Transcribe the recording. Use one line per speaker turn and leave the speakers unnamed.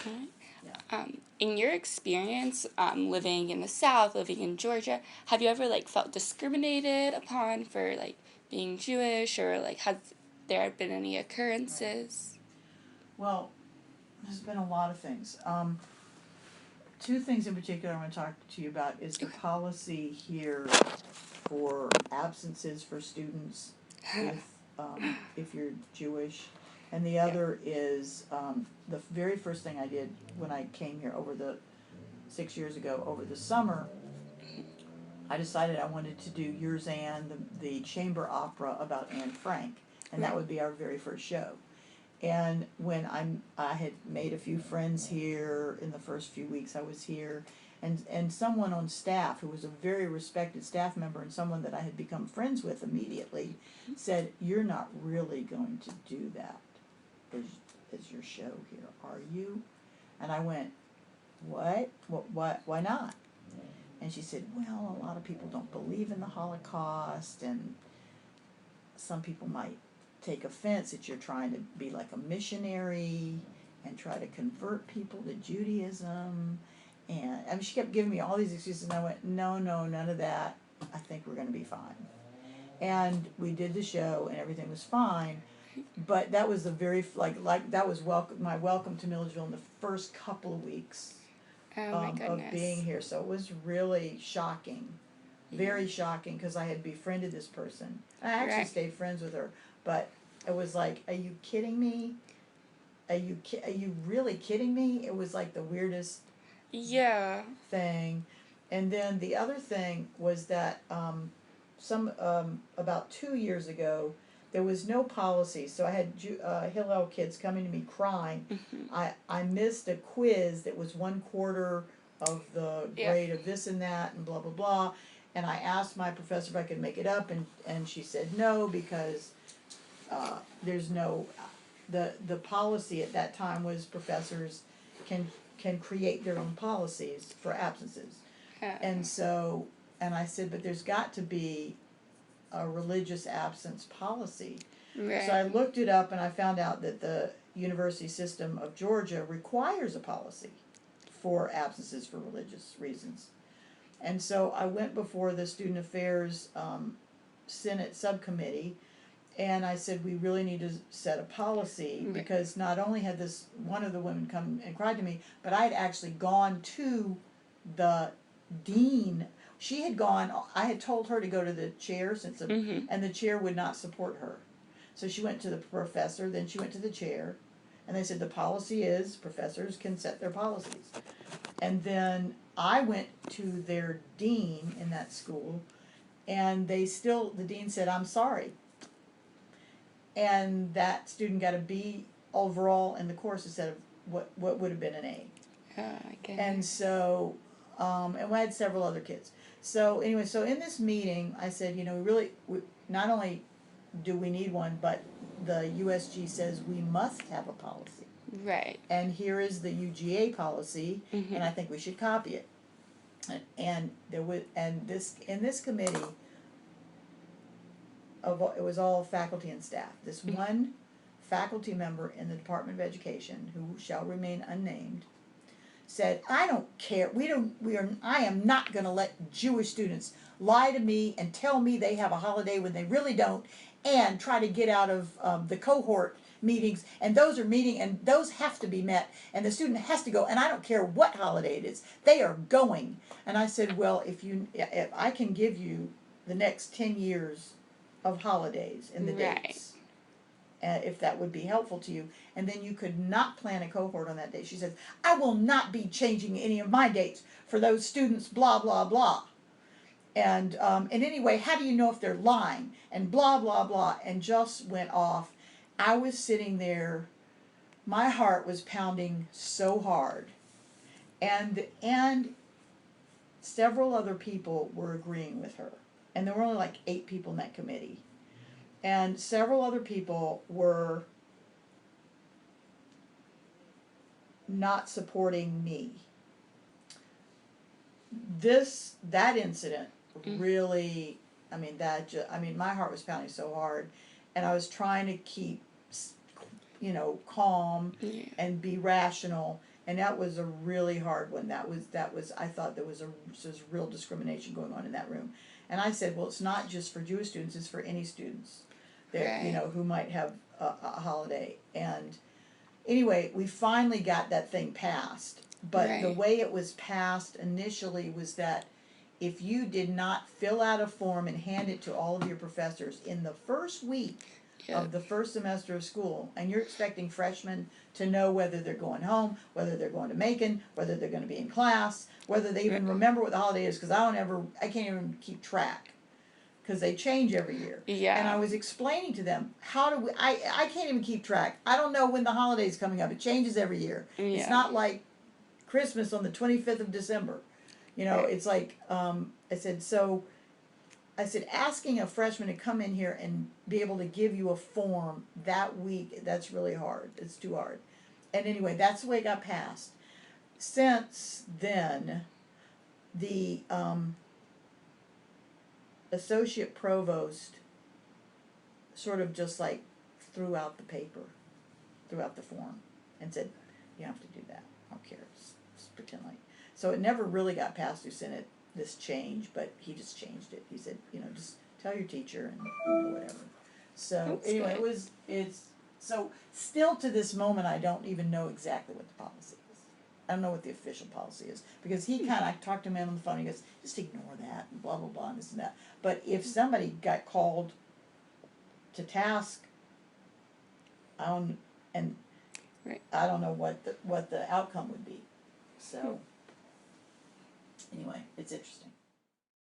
Right.
Yeah.
In your experience living in the South, living in Georgia, have you ever like felt discriminated upon for like being Jewish, or like has there been any occurrences?
Well, there's been a lot of things. Two things in particular I want to talk to you about is the
Okay.
policy here for absences for students if you're Jewish, and the
Yeah.
other is the very first thing I did when I came here over the 6 years ago over the summer. I decided I wanted to do Yours Anne, the chamber opera about Anne Frank, and that
Right.
would be our very first show. And when I had made a few friends here in the first few weeks I was here, and someone on staff who was a very respected staff member and someone that I had become friends with immediately said, "You're not really going to do that as your show here, are you?" And I went, "What? What? Why not?" And she said, "Well, a lot of people don't believe in the Holocaust, and some people might take offense that you're trying to be like a missionary and try to convert people to Judaism." And I mean, she kept giving me all these excuses, and I went, "No, no, none of that. I think we're going to be fine." And we did the show, and everything was fine. But that was the very like that was my welcome to Milledgeville in the first couple of weeks
Oh my
of being
goodness.
here. So it was really shocking, very shocking, because I had befriended this person. I actually
Right.
stayed friends with her, but it was like, "Are you kidding me? Are you really kidding me?" It was like the weirdest
Yeah.
thing. And then the other thing was that about 2 years ago, there was no policy. So I had Hillel kids coming to me crying.
Mm-hmm.
I missed a quiz that was 1/4 of the
Yeah.
grade of this and that and blah blah blah. And I asked my professor if I could make it up, and she said no, because there's no the policy at that time was professors can create their own policies for absences. And so, and I said, but there's got to be a religious absence policy. So I
Right.
looked it up, and I found out that the University System of Georgia requires a policy for absences for religious reasons. And so I went before the Student Affairs Senate subcommittee, and I said, we really need to set a policy,
Right.
because not only had this one of the women come and cried to me, but I had actually gone to the dean. She had gone, I had told her to go to the chair
Mm-hmm.
and the chair would not support her. So she went to the professor, then she went to the chair, and they said the policy is professors can set their policies. And then I went to their dean in that school, and the dean said, "I'm sorry." And that student got a B overall in the course instead of what would have been an A.
Oh my goodness.
And so, and we had several other kids. So anyway, so in this meeting, I said, we not only do we need one, but the USG says we must have a policy.
Right.
And here is the UGA policy,
Mm-hmm.
and I think we should copy it. And there was, and this in this committee, it was all faculty and staff. This one faculty member in the Department of Education, who shall remain unnamed, said, "I don't care. I am not going to let Jewish students lie to me and tell me they have a holiday when they really don't, and try to get out of the cohort meetings, and those have to be met, and the student has to go, and I don't care what holiday it is. They are going." And I said, "Well, if I can give you the next 10 years of holidays and the
Right.
dates, if that would be helpful to you, and then you could not plan a cohort on that day." She says, "I will not be changing any of my dates for those students, blah, blah, blah." And anyway, how do you know if they're lying? And blah, blah, blah, and just went off. I was sitting there, my heart was pounding so hard. And several other people were agreeing with her. And there were only like 8 people in that committee. And several other people were not supporting me. That incident really, my heart was pounding so hard, and I was trying to keep, calm
Yeah.
and be rational. And that was a really hard one. That was I thought there was real discrimination going on in that room. And I said, well, it's not just for Jewish students, it's for any students that,
Right.
who might have a holiday. And anyway, we finally got that thing passed. But the
Right.
way it was passed initially was that if you did not fill out a form and hand it to all of your professors in the first week
Yep.
of the first semester of school, and you're expecting freshmen to know whether they're going home, whether they're going to Macon, whether they're going to be in class, whether they even remember what the holiday is, because I can't even keep track, because they change every year.
Yeah.
And I was explaining to them, I can't even keep track. I don't know when the holiday's coming up. It changes every year.
Yeah.
It's not like Christmas on the 25th of December.
Right.
It's like, I said, asking a freshman to come in here and be able to give you a form that week, that's really hard. It's too hard. And anyway, that's the way it got passed. Since then, the associate provost sort of just like threw out the form, and said, you have to do that. I don't care. Just pretend like. So it never really got passed through Senate, this change, but he just changed it. He said, just tell your teacher and whatever. So
That's
anyway,
good.
so still to this moment I don't even know exactly what the policy is. I don't know what the official policy is, because I talked to him on the phone, he goes, just ignore that and blah blah blah and this and that. But if somebody got called to task,
Right.
I don't know what the outcome would be. So anyway, it's interesting.